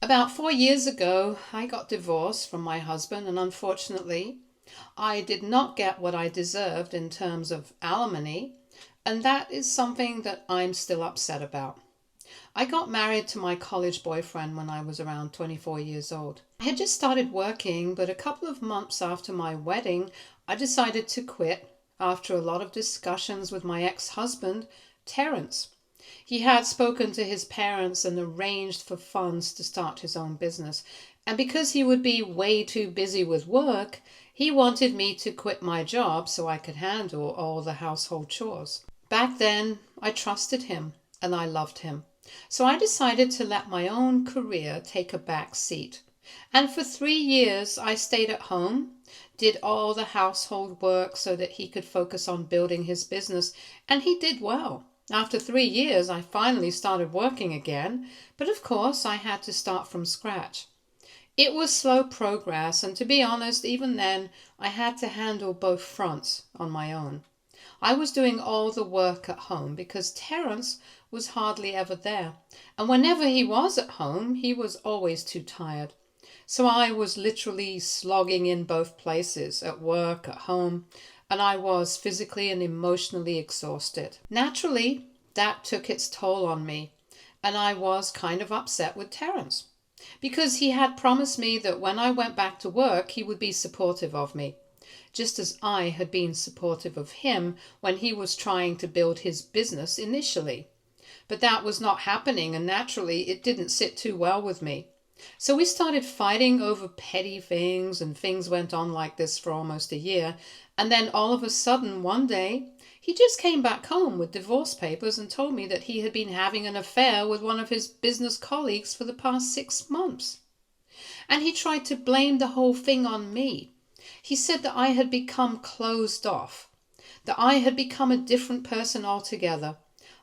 About 4 years ago, I got divorced from my husband, and unfortunately, I did not get what I deserved in terms of alimony, and that is something that I'm still upset about. I got married to my college boyfriend when I was around 24 years old. I had just started working, but a couple of months after my wedding, I decided to quit after a lot of discussions with my ex-husband, Terence. He had spoken to his parents and arranged for funds to start his own business. And because he would be way too busy with work, he wanted me to quit my job so I could handle all the household chores. Back then, I trusted him and I loved him. So I decided to let my own career take a back seat. And for 3 years, I stayed at home, did all the household work so that he could focus on building his business, and he did well. After 3 years, I finally started working again, but of course I had to start from scratch. It was slow progress, and to be honest, even then, I had to handle both fronts on my own. I was doing all the work at home because Terence was hardly ever there, and whenever he was at home, he was always too tired. So I was literally slogging in both places, at work, at home, and I was physically and emotionally exhausted. Naturally, that took its toll on me, and I was kind of upset with Terence because he had promised me that when I went back to work, he would be supportive of me, just as I had been supportive of him when he was trying to build his business initially. But that was not happening, and naturally, it didn't sit too well with me. So we started fighting over petty things, and things went on like this for almost a year. And then all of a sudden, one day, he just came back home with divorce papers and told me that he had been having an affair with one of his business colleagues for the past 6 months. And he tried to blame the whole thing on me. He said that I had become closed off, that I had become a different person altogether.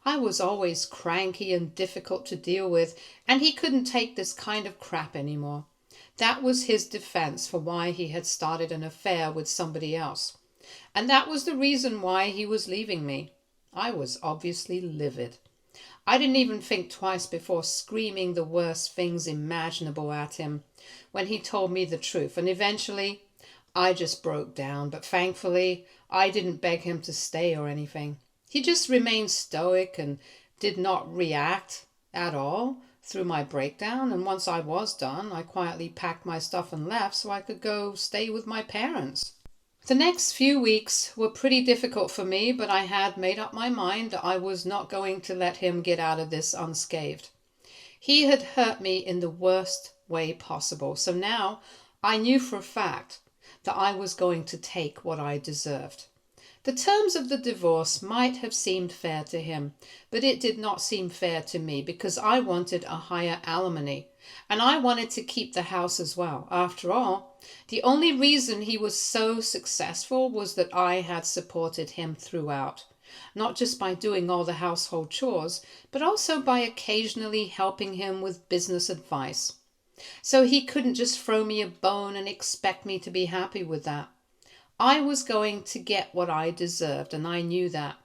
I was always cranky and difficult to deal with, and he couldn't take this kind of crap anymore. That was his defense for why he had started an affair with somebody else. And that was the reason why he was leaving me. I was obviously livid. I didn't even think twice before screaming the worst things imaginable at him when he told me the truth. And eventually, I just broke down. But thankfully, I didn't beg him to stay or anything. He just remained stoic and did not react at all through my breakdown. And once I was done, I quietly packed my stuff and left so I could go stay with my parents. The next few weeks were pretty difficult for me, but I had made up my mind that I was not going to let him get out of this unscathed. He had hurt me in the worst way possible, so now I knew for a fact that I was going to take what I deserved. The terms of the divorce might have seemed fair to him, but it did not seem fair to me because I wanted a higher alimony, and I wanted to keep the house as well. After all, the only reason he was so successful was that I had supported him throughout, not just by doing all the household chores, but also by occasionally helping him with business advice. So he couldn't just throw me a bone and expect me to be happy with that. I was going to get what I deserved, and I knew that.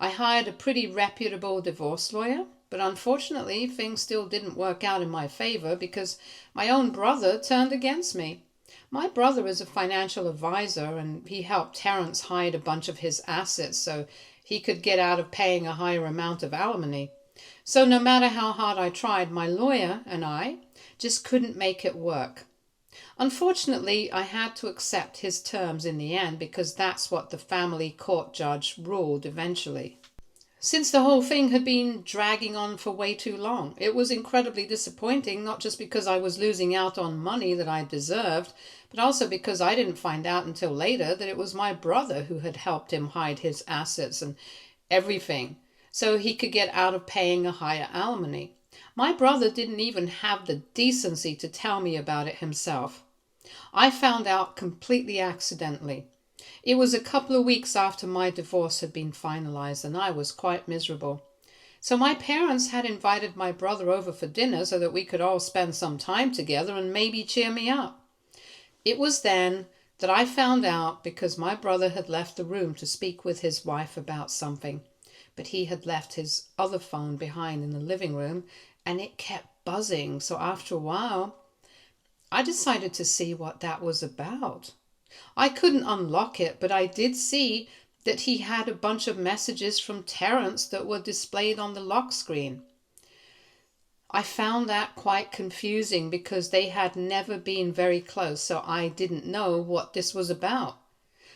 I hired a pretty reputable divorce lawyer, but unfortunately things still didn't work out in my favor because my own brother turned against me. My brother is a financial advisor, and he helped Terence hide a bunch of his assets so he could get out of paying a higher amount of alimony. So no matter how hard I tried, my lawyer and I just couldn't make it work. Unfortunately, I had to accept his terms in the end because that's what the family court judge ruled eventually. Since the whole thing had been dragging on for way too long, it was incredibly disappointing, not just because I was losing out on money that I deserved, but also because I didn't find out until later that it was my brother who had helped him hide his assets and everything so he could get out of paying a higher alimony. My brother didn't even have the decency to tell me about it himself. I found out completely accidentally. It was a couple of weeks after my divorce had been finalized, and I was quite miserable. So my parents had invited my brother over for dinner so that we could all spend some time together and maybe cheer me up. It was then that I found out because my brother had left the room to speak with his wife about something, but he had left his other phone behind in the living room, and it kept buzzing. So after a while, I decided to see what that was about. I couldn't unlock it, but I did see that he had a bunch of messages from Terence that were displayed on the lock screen. I found that quite confusing because they had never been very close, so I didn't know what this was about.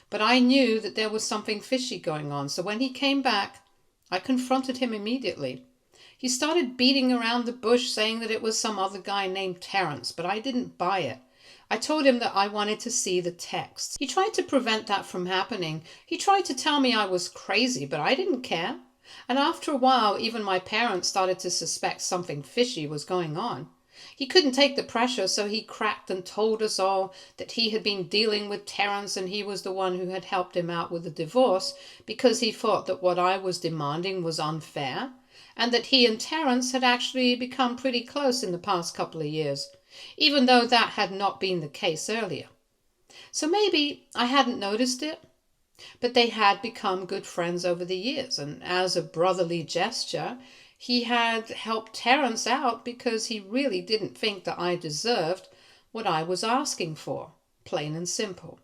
But I knew that there was something fishy going on, so when he came back, I confronted him immediately. He started beating around the bush saying that it was some other guy named Terence, but I didn't buy it. I told him that I wanted to see the text. He tried to prevent that from happening. He tried to tell me I was crazy, but I didn't care. And after a while, even my parents started to suspect something fishy was going on. He couldn't take the pressure, so he cracked and told us all that he had been dealing with Terence and he was the one who had helped him out with the divorce because he thought that what I was demanding was unfair, and that he and Terence had actually become pretty close in the past couple of years, even though that had not been the case earlier. So maybe I hadn't noticed it, but they had become good friends over the years, and as a brotherly gesture, he had helped Terence out because he really didn't think that I deserved what I was asking for, plain and simple.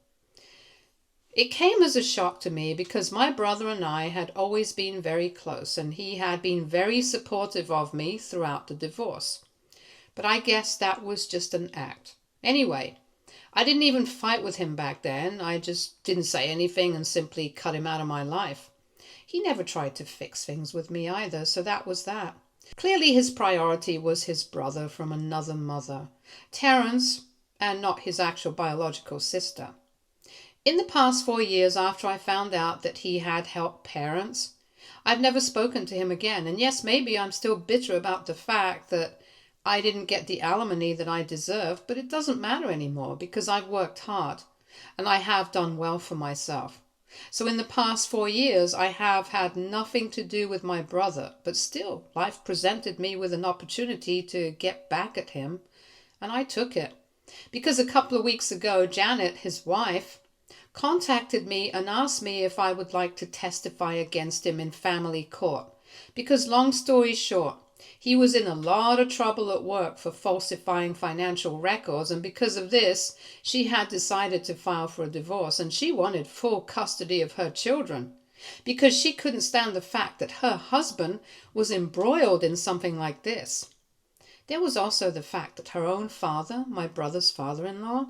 It came as a shock to me because my brother and I had always been very close, and he had been very supportive of me throughout the divorce. But I guess that was just an act. Anyway, I didn't even fight with him back then. I just didn't say anything and simply cut him out of my life. He never tried to fix things with me either, so that was that. Clearly his priority was his brother from another mother, Terence, and not his actual biological sister. In the past 4 years after I found out that he had helped parents, I've never spoken to him again. And yes, maybe I'm still bitter about the fact that I didn't get the alimony that I deserved, but it doesn't matter anymore because I've worked hard and I have done well for myself. So in the past 4 years, I have had nothing to do with my brother, but still, life presented me with an opportunity to get back at him, and I took it. Because a couple of weeks ago, Janet, his wife, contacted me and asked me if I would like to testify against him in family court. Because long story short, he was in a lot of trouble at work for falsifying financial records, and because of this, she had decided to file for a divorce, and she wanted full custody of her children because she couldn't stand the fact that her husband was embroiled in something like this. There was also the fact that her own father, my brother's father-in-law,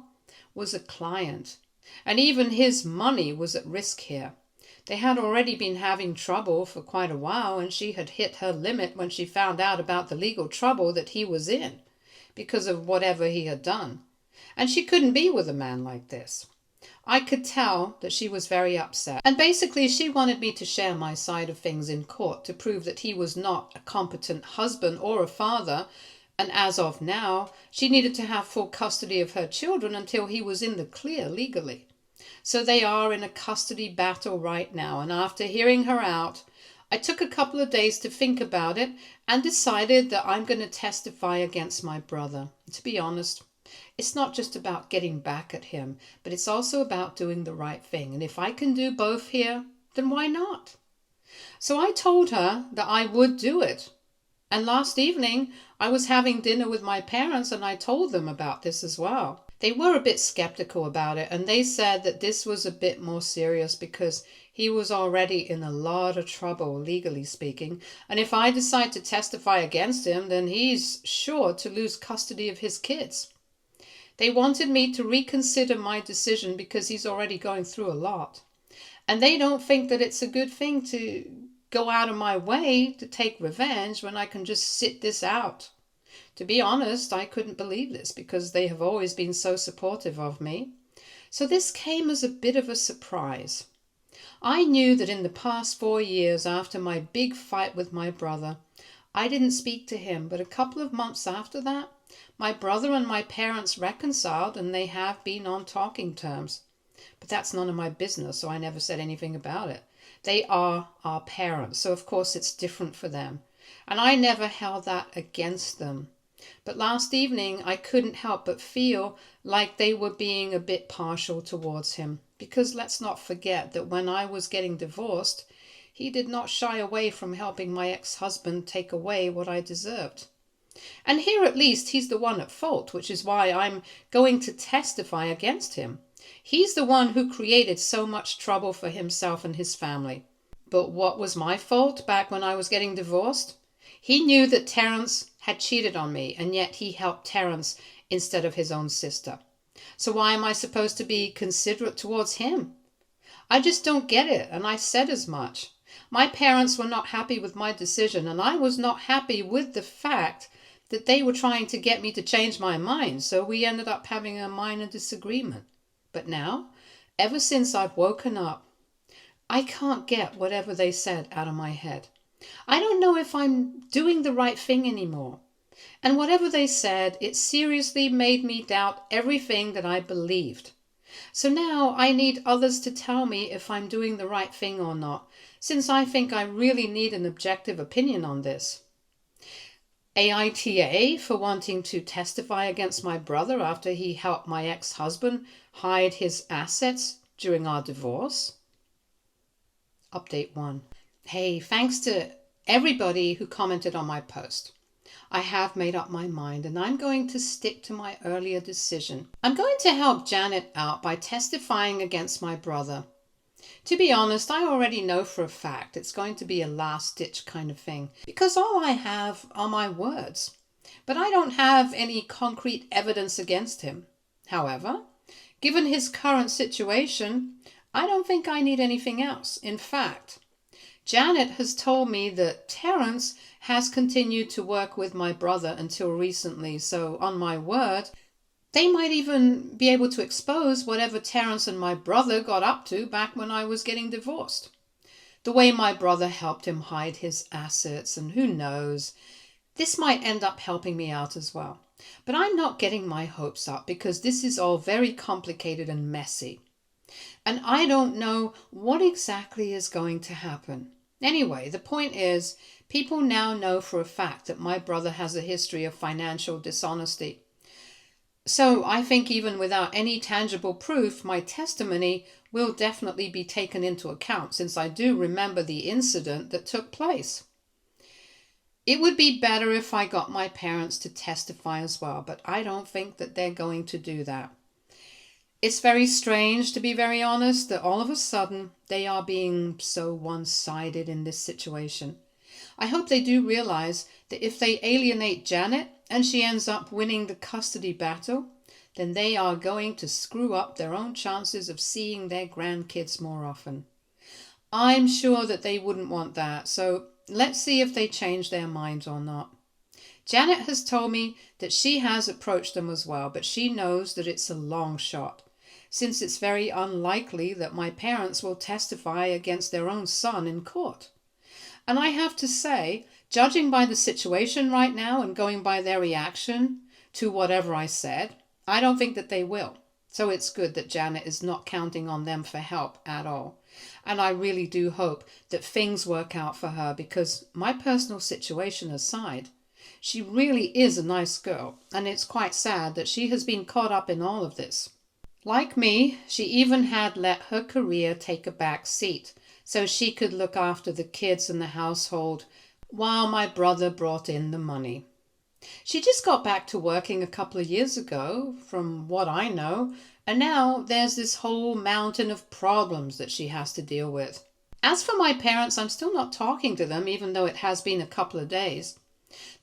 was a client, and even his money was at risk here. They had already been having trouble for quite a while, and she had hit her limit when she found out about the legal trouble that he was in because of whatever he had done. And she couldn't be with a man like this. I could tell that she was very upset. And basically she wanted me to share my side of things in court to prove that he was not a competent husband or a father, and as of now, she needed to have full custody of her children until he was in the clear legally. So they are in a custody battle right now, and after hearing her out, I took a couple of days to think about it and decided that I'm going to testify against my brother. To be honest, it's not just about getting back at him, but it's also about doing the right thing. And if I can do both here, then why not? So I told her that I would do it. And last evening, I was having dinner with my parents and I told them about this as well. They were a bit skeptical about it, and they said that this was a bit more serious because he was already in a lot of trouble, legally speaking, and if I decide to testify against him, then he's sure to lose custody of his kids. They wanted me to reconsider my decision because he's already going through a lot, and they don't think that it's a good thing to go out of my way to take revenge when I can just sit this out. To be honest, I couldn't believe this because they have always been so supportive of me. So this came as a bit of a surprise. I knew that in the past 4 years after my big fight with my brother, I didn't speak to him, but a couple of months after that, my brother and my parents reconciled and they have been on talking terms. But that's none of my business, so I never said anything about it. They are our parents, so of course it's different for them. And I never held that against them. But last evening I couldn't help but feel like they were being a bit partial towards him. Because let's not forget that when I was getting divorced, he did not shy away from helping my ex-husband take away what I deserved. And here at least he's the one at fault, which is why I'm going to testify against him. He's the one who created so much trouble for himself and his family. But what was my fault back when I was getting divorced? He knew that Terence had cheated on me, and yet he helped Terence instead of his own sister. So why am I supposed to be considerate towards him? I just don't get it, and I said as much. My parents were not happy with my decision, and I was not happy with the fact that they were trying to get me to change my mind, so we ended up having a minor disagreement. But now, ever since I've woken up, I can't get whatever they said out of my head. I don't know if I'm doing the right thing anymore. And whatever they said, it seriously made me doubt everything that I believed. So now I need others to tell me if I'm doing the right thing or not, since I think I really need an objective opinion on this. AITA for wanting to testify against my brother after he helped my ex-husband hide his assets during our divorce. Update 1. Hey, thanks to everybody who commented on my post. I have made up my mind and I'm going to stick to my earlier decision. I'm going to help Janet out by testifying against my brother. To be honest, I already know for a fact it's going to be a last-ditch kind of thing, because all I have are my words. But I don't have any concrete evidence against him. However, given his current situation, I don't think I need anything else. In fact, Janet has told me that Terence has continued to work with my brother until recently, so on my word, they might even be able to expose whatever Terence and my brother got up to back when I was getting divorced. The way my brother helped him hide his assets, and who knows, this might end up helping me out as well. But I'm not getting my hopes up because this is all very complicated and messy. And I don't know what exactly is going to happen. Anyway, the point is, people now know for a fact that my brother has a history of financial dishonesty. So I think even without any tangible proof, my testimony will definitely be taken into account, since I do remember the incident that took place. It would be better if I got my parents to testify as well, but I don't think that they're going to do that. It's very strange, to be very honest, that all of a sudden they are being so one-sided in this situation. I hope they do realize that if they alienate Janet and she ends up winning the custody battle, then they are going to screw up their own chances of seeing their grandkids more often. I'm sure that they wouldn't want that, so let's see if they change their minds or not. Janet has told me that she has approached them as well, but she knows that it's a long shot, since it's very unlikely that my parents will testify against their own son in court. And I have to say, judging by the situation right now and going by their reaction to whatever I said, I don't think that they will. So it's good that Janet is not counting on them for help at all. And I really do hope that things work out for her, because my personal situation aside, she really is a nice girl, and it's quite sad that she has been caught up in all of this. Like me, she even had let her career take a back seat so she could look after the kids and the household while my brother brought in the money. She just got back to working a couple of years ago, from what I know, and now there's this whole mountain of problems that she has to deal with. As for my parents, I'm still not talking to them, even though it has been a couple of days.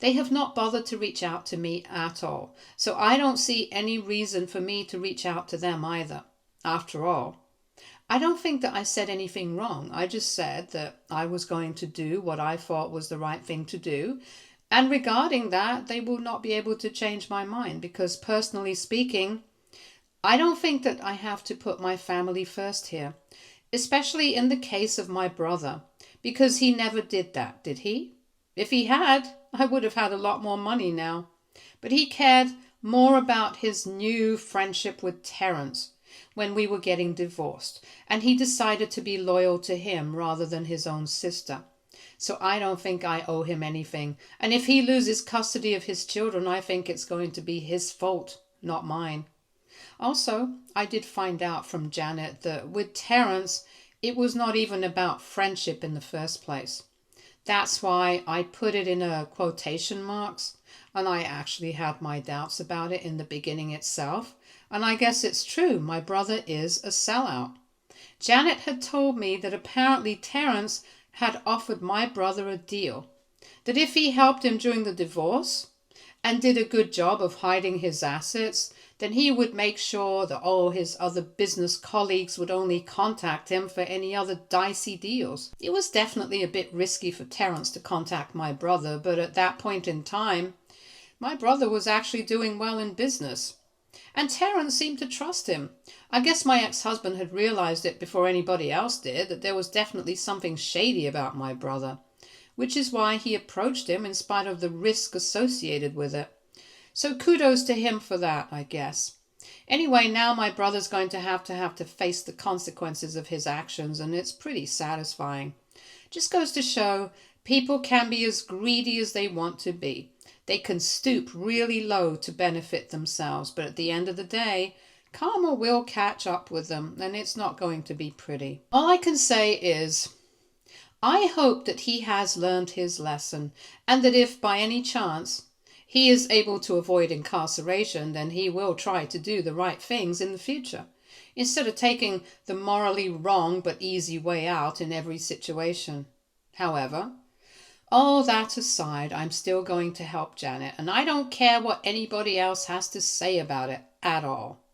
They have not bothered to reach out to me at all, so I don't see any reason for me to reach out to them either. After all, I don't think that I said anything wrong. I just said that I was going to do what I thought was the right thing to do, and regarding that, they will not be able to change my mind, because personally speaking, I don't think that I have to put my family first here, especially in the case of my brother, because he never did that, did he? If he had, I would have had a lot more money now. But he cared more about his new friendship with Terence when we were getting divorced, and he decided to be loyal to him rather than his own sister. So I don't think I owe him anything, and if he loses custody of his children, I think it's going to be his fault, not mine. Also, I did find out from Janet that with Terence, it was not even about friendship in the first place. That's why I put it in quotation marks. And I actually had my doubts about it in the beginning itself. And I guess it's true, my brother is a sellout. Janet had told me that apparently Terence had offered my brother a deal, that if he helped him during the divorce and did a good job of hiding his assets, then he would make sure that all his other business colleagues would only contact him for any other dicey deals. It was definitely a bit risky for Terence to contact my brother, but at that point in time, my brother was actually doing well in business. And Terence seemed to trust him. I guess my ex-husband had realized it before anybody else did, that there was definitely something shady about my brother, which is why he approached him in spite of the risk associated with it. So kudos to him for that, I guess. Anyway, now my brother's going to have to face the consequences of his actions, and it's pretty satisfying. Just goes to show people can be as greedy as they want to be. They can stoop really low to benefit themselves, but at the end of the day, karma will catch up with them, and it's not going to be pretty. All I can say is, I hope that he has learned his lesson, and that if by any chance he is able to avoid incarceration, then he will try to do the right things in the future, instead of taking the morally wrong but easy way out in every situation. However, all that aside, I'm still going to help Janet, and I don't care what anybody else has to say about it at all.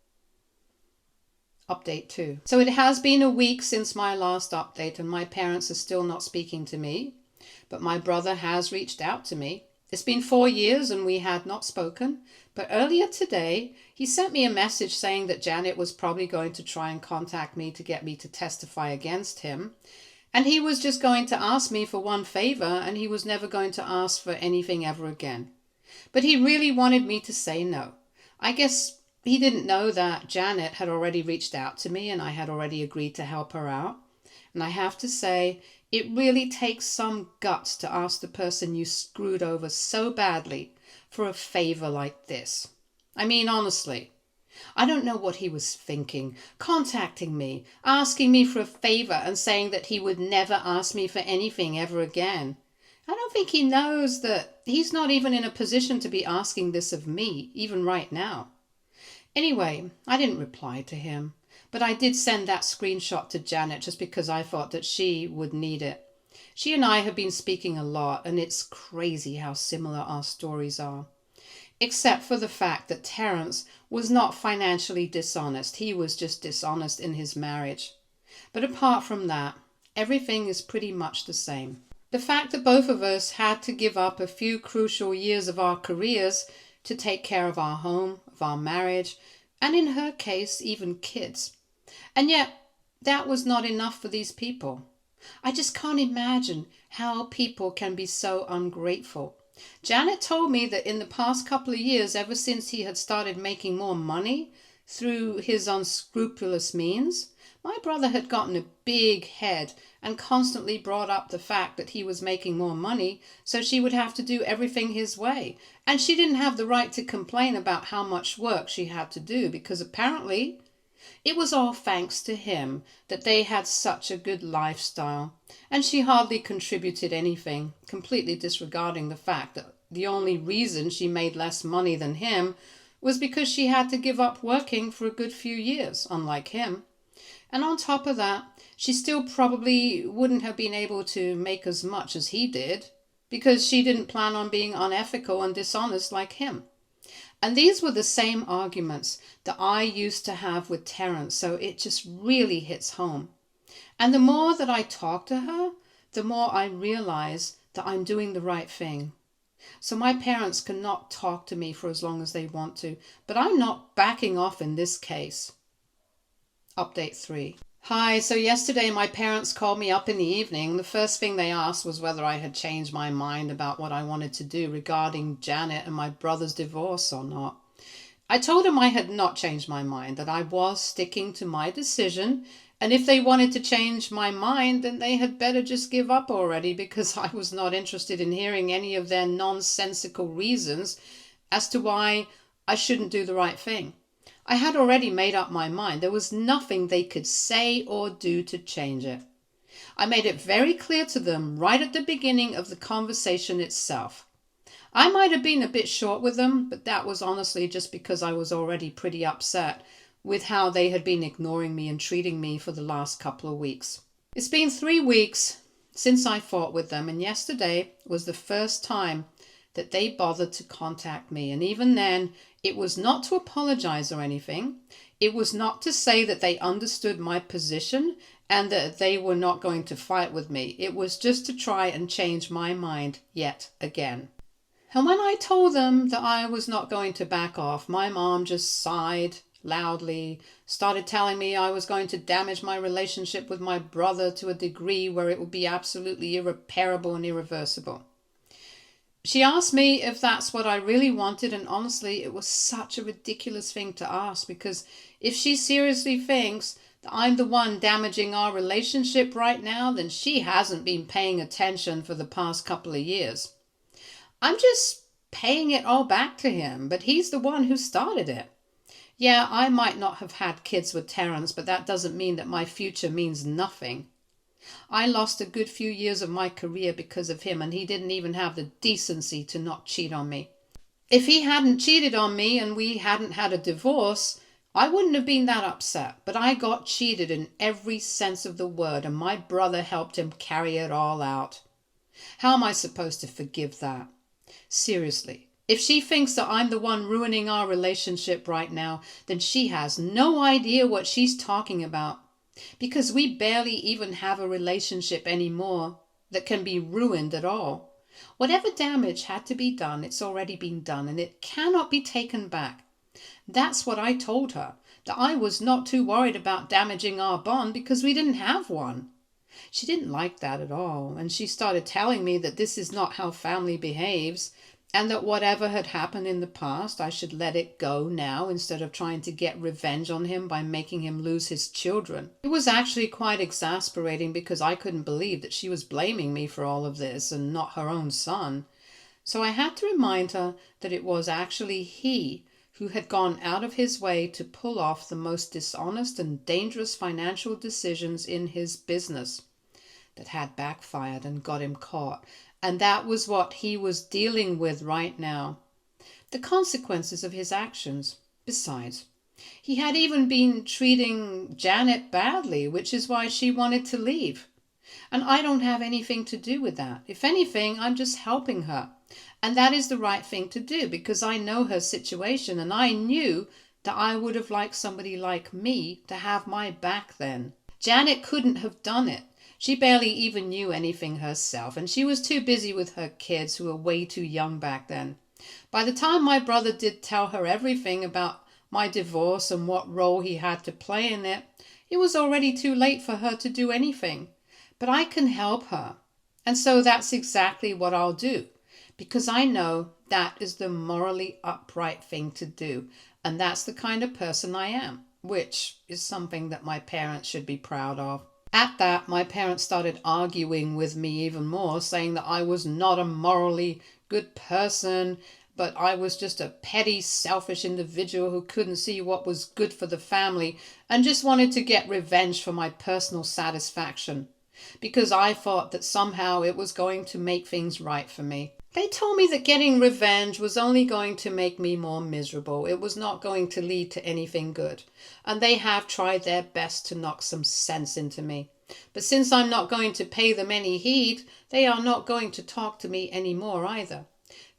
Update 2. So it has been a week since my last update, and my parents are still not speaking to me, but my brother has reached out to me. It's been 4 years and we had not spoken, but earlier today he sent me a message saying that Janet was probably going to try and contact me to get me to testify against him. And he was just going to ask me for one favor, and he was never going to ask for anything ever again. But he really wanted me to say no. I guess he didn't know that Janet had already reached out to me and I had already agreed to help her out. And I have to say, it really takes some guts to ask the person you screwed over so badly for a favor like this. I mean, honestly. I don't know what he was thinking, contacting me, asking me for a favor and saying that he would never ask me for anything ever again. I don't think he knows that he's not even in a position to be asking this of me, even right now. Anyway, I didn't reply to him, but I did send that screenshot to Janet just because I thought that she would need it. She and I have been speaking a lot, and it's crazy how similar our stories are. Except for the fact that Terence was not financially dishonest. He was just dishonest in his marriage. But apart from that, everything is pretty much the same. The fact that both of us had to give up a few crucial years of our careers to take care of our home, of our marriage, and in her case, even kids. And yet, that was not enough for these people. I just can't imagine how people can be so ungrateful. Janet told me that in the past couple of years, ever since he had started making more money through his unscrupulous means, my brother had gotten a big head and constantly brought up the fact that he was making more money, so she would have to do everything his way. And she didn't have the right to complain about how much work she had to do, because apparently it was all thanks to him that they had such a good lifestyle, and she hardly contributed anything, completely disregarding the fact that the only reason she made less money than him was because she had to give up working for a good few years, unlike him. And on top of that, she still probably wouldn't have been able to make as much as he did, because she didn't plan on being unethical and dishonest like him. And these were the same arguments that I used to have with Terence, so it just really hits home. And the more that I talk to her, the more I realize that I'm doing the right thing. So my parents cannot talk to me for as long as they want to, but I'm not backing off in this case. Update 3. Hi, so yesterday my parents called me up in the evening. The first thing they asked was whether I had changed my mind about what I wanted to do regarding Janet and my brother's divorce or not. I told them I had not changed my mind, that I was sticking to my decision, and if they wanted to change my mind, then they had better just give up already, because I was not interested in hearing any of their nonsensical reasons as to why I shouldn't do the right thing. I had already made up my mind. There was nothing they could say or do to change it. I made it very clear to them right at the beginning of the conversation itself. I might have been a bit short with them, but that was honestly just because I was already pretty upset with how they had been ignoring me and treating me for the last couple of weeks. It's been 3 weeks since I fought with them, and yesterday was the first time that they bothered to contact me. And even then, it was not to apologize or anything. It was not to say that they understood my position and that they were not going to fight with me. It was just to try and change my mind yet again. And when I told them that I was not going to back off, my mom just sighed loudly, started telling me I was going to damage my relationship with my brother to a degree where it would be absolutely irreparable and irreversible. She asked me if that's what I really wanted, and honestly, it was such a ridiculous thing to ask, because if she seriously thinks that I'm the one damaging our relationship right now, then she hasn't been paying attention for the past couple of years. I'm just paying it all back to him, but he's the one who started it. Yeah, I might not have had kids with Terence, but that doesn't mean that my future means nothing. I lost a good few years of my career because of him, and he didn't even have the decency to not cheat on me. If he hadn't cheated on me and we hadn't had a divorce, I wouldn't have been that upset. But I got cheated in every sense of the word, and my brother helped him carry it all out. How am I supposed to forgive that? Seriously, if she thinks that I'm the one ruining our relationship right now, then she has no idea what she's talking about. Because we barely even have a relationship anymore that can be ruined at all. Whatever damage had to be done, it's already been done, and it cannot be taken back. That's what I told her, that I was not too worried about damaging our bond because we didn't have one. She didn't like that at all, and she started telling me that this is not how family behaves, and that whatever had happened in the past, I should let it go now instead of trying to get revenge on him by making him lose his children. It was actually quite exasperating because I couldn't believe that she was blaming me for all of this and not her own son. So I had to remind her that it was actually he who had gone out of his way to pull off the most dishonest and dangerous financial decisions in his business that had backfired and got him caught. And that was what he was dealing with right now. The consequences of his actions. Besides, he had even been treating Janet badly, which is why she wanted to leave. And I don't have anything to do with that. If anything, I'm just helping her. And that is the right thing to do because I know her situation, and I knew that I would have liked somebody like me to have my back then. Janet couldn't have done it. She barely even knew anything herself, and she was too busy with her kids who were way too young back then. By the time my brother did tell her everything about my divorce and what role he had to play in it, it was already too late for her to do anything. But I can help her, and so that's exactly what I'll do, because I know that is the morally upright thing to do, and that's the kind of person I am, which is something that my parents should be proud of. At that, my parents started arguing with me even more, saying that I was not a morally good person, but I was just a petty, selfish individual who couldn't see what was good for the family and just wanted to get revenge for my personal satisfaction, because I thought that somehow it was going to make things right for me. They told me that getting revenge was only going to make me more miserable. It was not going to lead to anything good. And they have tried their best to knock some sense into me. But since I'm not going to pay them any heed, they are not going to talk to me anymore either.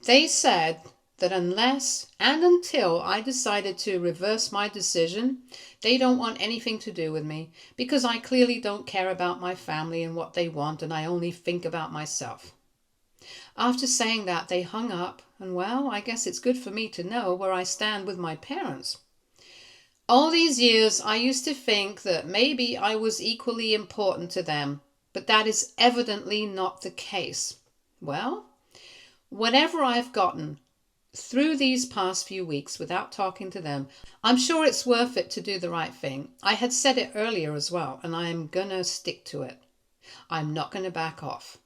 They said that unless and until I decided to reverse my decision, they don't want anything to do with me, because I clearly don't care about my family and what they want, and I only think about myself. After saying that, they hung up, and well, I guess it's good for me to know where I stand with my parents. All these years, I used to think that maybe I was equally important to them, but that is evidently not the case. Well, whatever I've gotten through these past few weeks without talking to them, I'm sure it's worth it to do the right thing. I had said it earlier as well, and I'm gonna stick to it. I'm not gonna back off.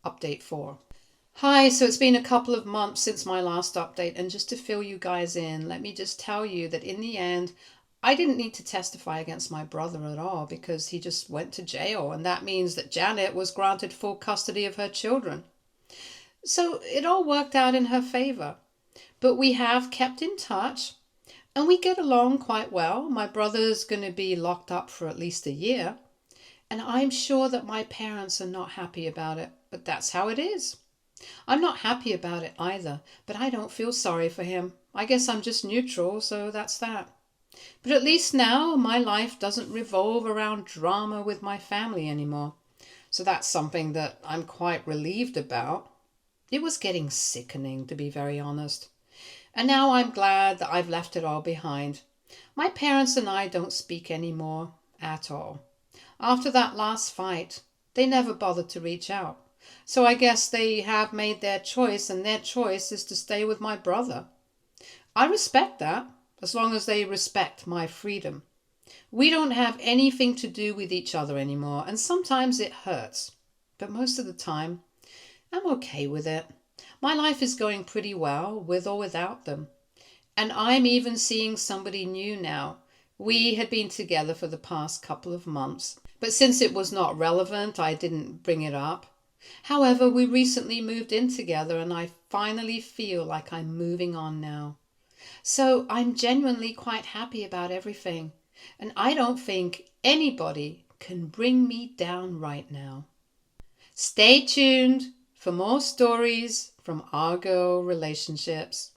Update 4. Hi, so it's been a couple of months since my last update, and just to fill you guys in, let me just tell you that in the end, I didn't need to testify against my brother at all because he just went to jail, and that means that Janet was granted full custody of her children. So it all worked out in her favor. But we have kept in touch and we get along quite well. My brother's going to be locked up for at least a year. And I'm sure that my parents are not happy about it, but that's how it is. I'm not happy about it either, but I don't feel sorry for him. I guess I'm just neutral, so that's that. But at least now my life doesn't revolve around drama with my family anymore. So that's something that I'm quite relieved about. It was getting sickening, to be very honest. And now I'm glad that I've left it all behind. My parents and I don't speak anymore at all. After that last fight, they never bothered to reach out. So I guess they have made their choice, and their choice is to stay with my brother. I respect that, as long as they respect my freedom. We don't have anything to do with each other anymore, and sometimes it hurts. But most of the time, I'm okay with it. My life is going pretty well, with or without them. And I'm even seeing somebody new now. We had been together for the past couple of months, but since it was not relevant, I didn't bring it up. However, we recently moved in together and I finally feel like I'm moving on now. So I'm genuinely quite happy about everything, and I don't think anybody can bring me down right now. Stay tuned for more stories from our girl relationships.